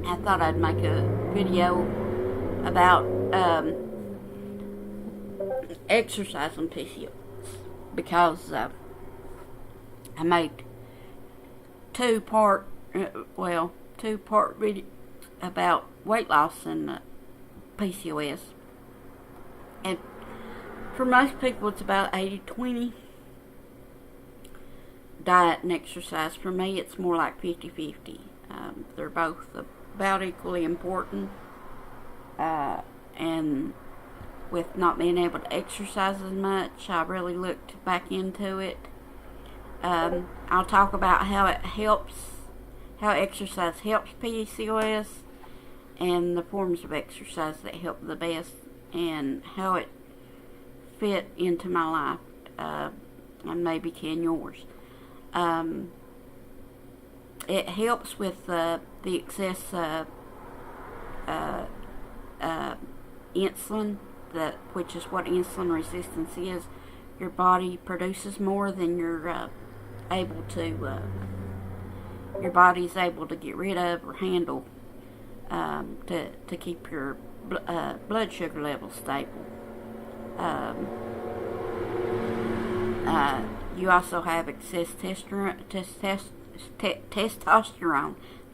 I thought I'd make a video about exercise on PCOS because I made two-part video about weight loss and PCOS. And for most people, it's about 80-20 diet and exercise. For me, it's more like 50-50. They're both about equally important. And with not being able to exercise as much, I really looked back into it. I'll talk about how exercise helps PCOS and the forms of exercise that help the best and how it fit into my life, and maybe can yours. It helps with the excess insulin, which is what insulin resistance is. Your body produces more than you're able to. Your body's able to get rid of or handle to keep your blood sugar level stable. You also have excess testosterone.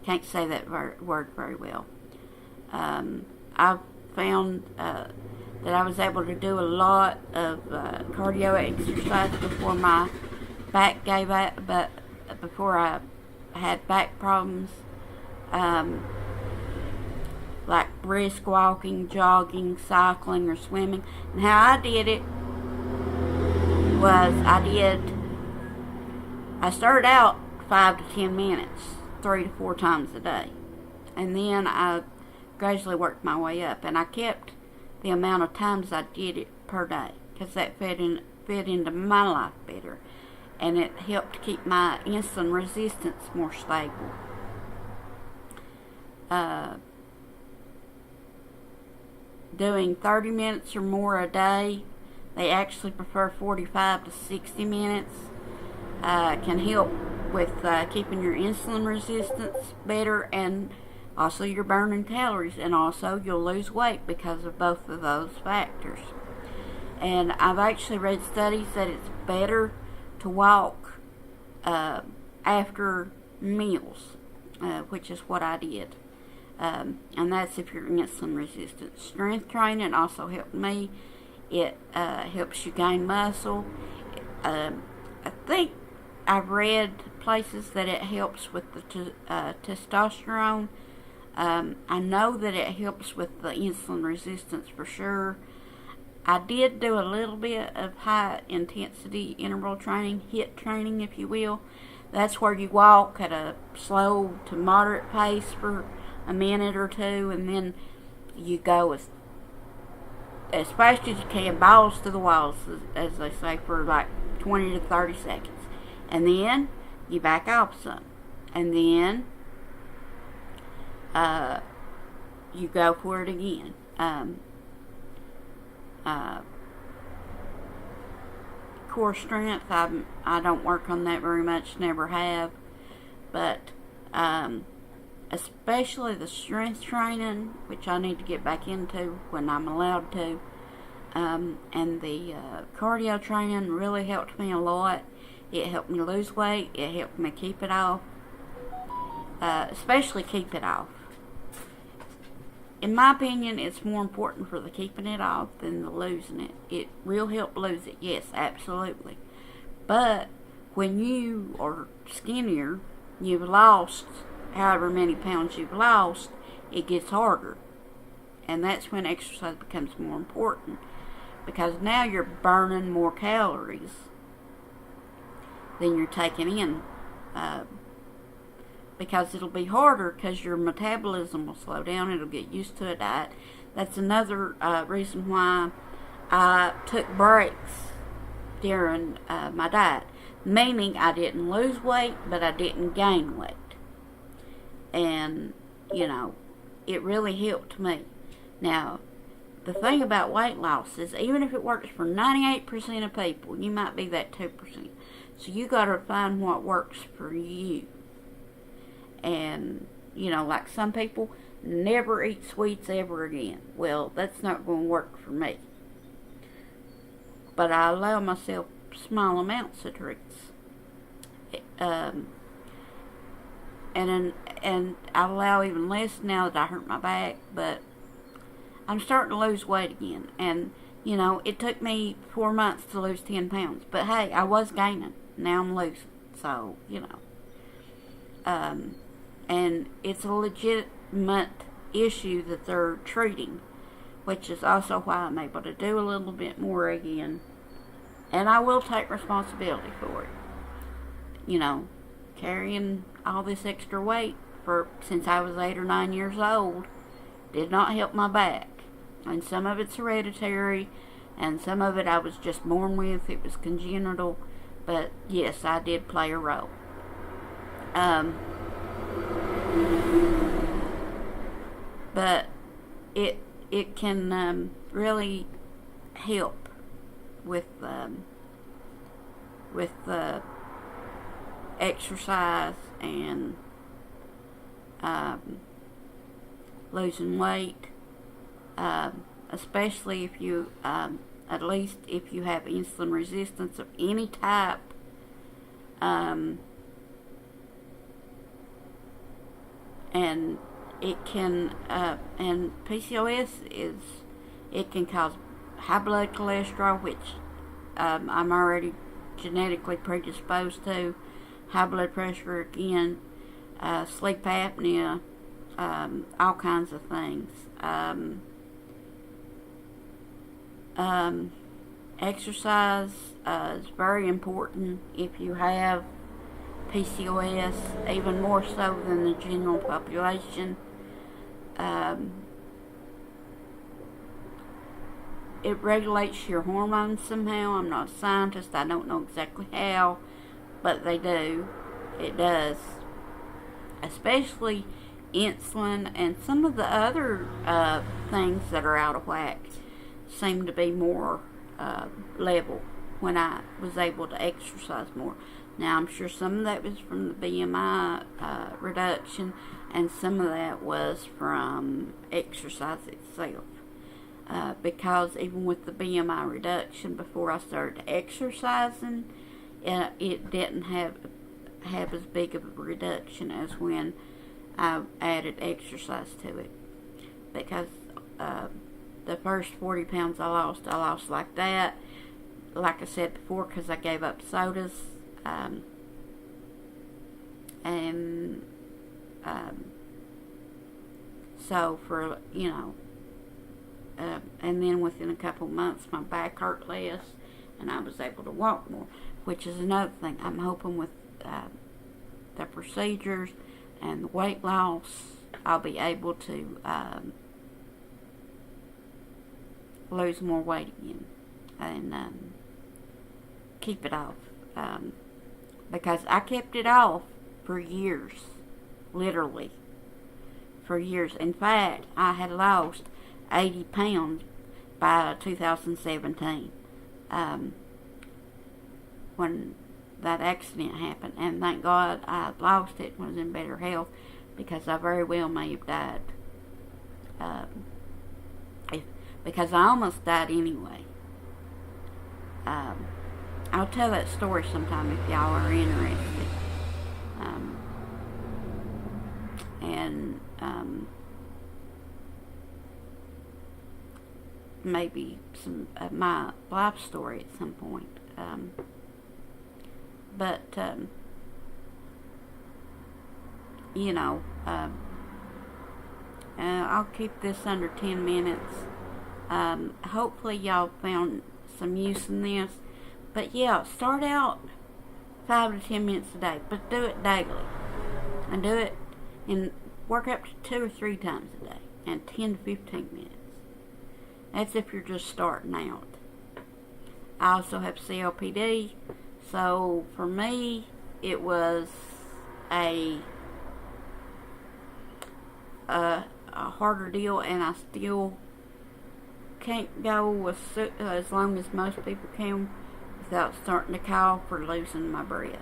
Can't say that word very well. I've found that I was able to do a lot of cardio exercise before my back gave out, but before I had back problems, like brisk walking, jogging, cycling, or swimming. And how I did it was I started out 5 to 10 minutes, 3 to 4 times a day. And then I gradually worked my way up. And I kept the amount of times I did it per day, because that fit into my life better. And it helped keep my insulin resistance more stable. Doing 30 minutes or more a day, they actually prefer 45 to 60 minutes, can help with keeping your insulin resistance better, and also you're burning calories, and also you'll lose weight because of both of those factors. And I've actually read studies that it's better to walk after meals, which is what I did. And that's if you're insulin resistant. Strength training also helped me. It helps you gain muscle. I think I've read places that it helps with the testosterone. I know that it helps with the insulin resistance for sure. I did do a little bit of high intensity interval training, HIIT training if you will. That's where you walk at a slow to moderate pace for a minute or two, and then you go as fast as you can, balls to the walls, as they say, for like 20 to 30 seconds. And then you back off some. And then you go for it again. Core strength, I don't work on that very much, never have. But especially the strength training, which I need to get back into when I'm allowed to, and the cardio training really helped me a lot. It helped me lose weight. It helped me keep it off, especially keep it off. In my opinion, it's more important for the keeping it off than the losing it. It will help lose it, yes, absolutely. But when you are skinnier, you've lost however many pounds you've lost, it gets harder. And that's when exercise becomes more important, because now you're burning more calories than you're taking in, because it'll be harder because your metabolism will slow down. It'll get used to a diet. That's another reason why I took breaks during my diet, meaning I didn't lose weight, but I didn't gain weight. And, you know, it really helped me. Now, the thing about weight loss is, even if it works for 98% of people, you might be that 2%. So you got to find what works for you. And like some people never eat sweets ever again. Well, that's not going to work for me. But I allow myself small amounts of treats. And I allow even less now that I hurt my back, but I'm starting to lose weight again. And, it took me 4 months to lose 10 pounds. But hey, I was gaining. Now I'm losing. So, and it's a legitimate issue that they're treating, which is also why I'm able to do a little bit more again. And I will take responsibility for it. Carrying all this extra weight since I was 8 or 9 years old did not help my back. And some of it's hereditary, and some of it I was just born with. It was congenital. But yes, I did play a role. But it can really help with exercise and losing weight, especially if you at least if you have insulin resistance of any type. And it can, and PCOS it can cause high blood cholesterol, which I'm already genetically predisposed to, high blood pressure again, sleep apnea, all kinds of things. Exercise is very important if you have PCOS, even more so than the general population. It regulates your hormones somehow. I'm not a scientist. I don't know exactly how, but they do. It does. Especially insulin and some of the other things that are out of whack seem to be more level when I was able to exercise more. Now, I'm sure some of that was from the BMI reduction, and some of that was from exercise itself. Because even with the BMI reduction, before I started exercising, it didn't have as big of a reduction as when I added exercise to it. Because the first 40 pounds I lost like that. Like I said before, because I gave up sodas. So for, and then within a couple months my back hurt less and I was able to walk more, which is another thing. I'm hoping with the procedures and the weight loss, I'll be able to lose more weight again and keep it off. Because I kept it off for years, literally, for years. In fact, I had lost 80 pounds by 2017 when that accident happened. And thank God I lost it and was in better health, because I very well may have died. Because I almost died anyway. I'll tell that story sometime if y'all are interested. Maybe some of my life story at some point. I'll keep this under 10 minutes. Hopefully y'all found some use in this. But yeah, start out 5 to 10 minutes a day, but do it daily. And do it and work up to 2 or 3 times a day, and 10 to 15 minutes. That's if you're just starting out. I also have COPD, so for me, it was a harder deal, and I still can't go as long as most people can without starting to cough or losing my breath.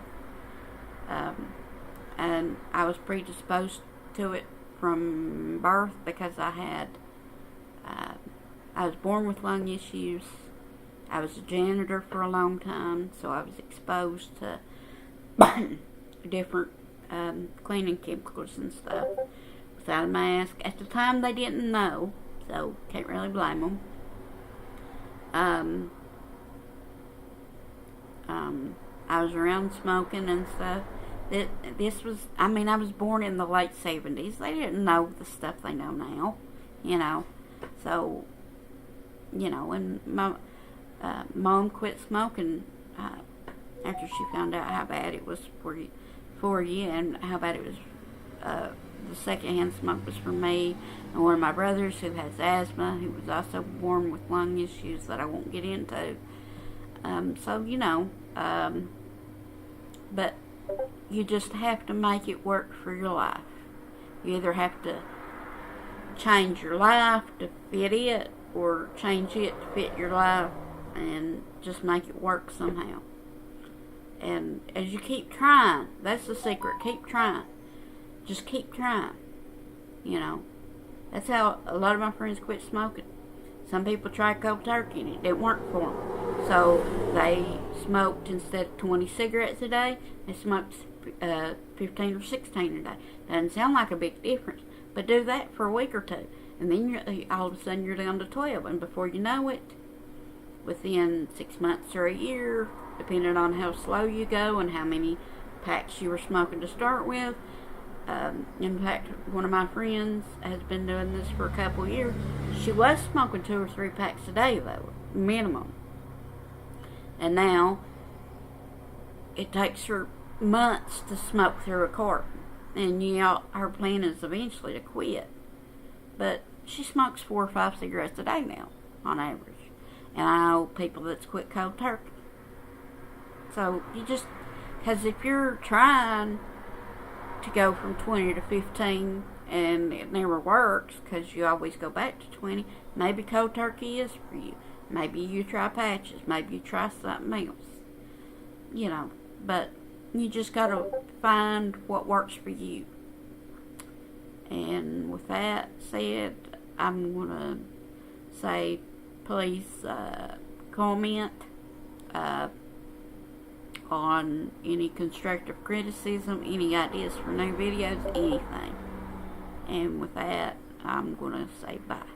And I was predisposed to it from birth because I was born with lung issues. I was a janitor for a long time, so I was exposed to different cleaning chemicals and stuff without a mask. At the time, they didn't know, so can't really blame them. I was around smoking and stuff. I was born in the late 70s. They didn't know the stuff they know now, So, when my mom quit smoking after she found out how bad it was for you and how bad it was, the secondhand smoke was for me and one of my brothers who has asthma, who was also born with lung issues that I won't get into. But you just have to make it work for your life. You either have to change your life to fit it, or change it to fit your life and just make it work somehow. And as you keep trying, that's the secret, keep trying. Just keep trying. That's how a lot of my friends quit smoking. Some people tried cold turkey and it didn't work for them. So they smoked, instead of 20 cigarettes a day, they smoked 15 or 16 a day. Doesn't sound like a big difference, but do that for a week or two, and then all of a sudden you're down to 12, and before you know it, within 6 months or a year, depending on how slow you go and how many packs you were smoking to start with. In fact, one of my friends has been doing this for a couple of years. She was smoking 2 or 3 packs a day, though, minimum. And now, it takes her months to smoke through a carton. And her plan is eventually to quit. But she smokes 4 or 5 cigarettes a day now, on average. And I know people that's quit cold turkey. So, because if you're trying to go from 20 to 15 and it never works because you always go back to 20, maybe cold turkey is for you. Maybe you try patches. Maybe you try something else. But you just got to find what works for you. And with that said, I'm going to say please comment on any constructive criticism, any ideas for new videos, anything. And with that, I'm going to say bye.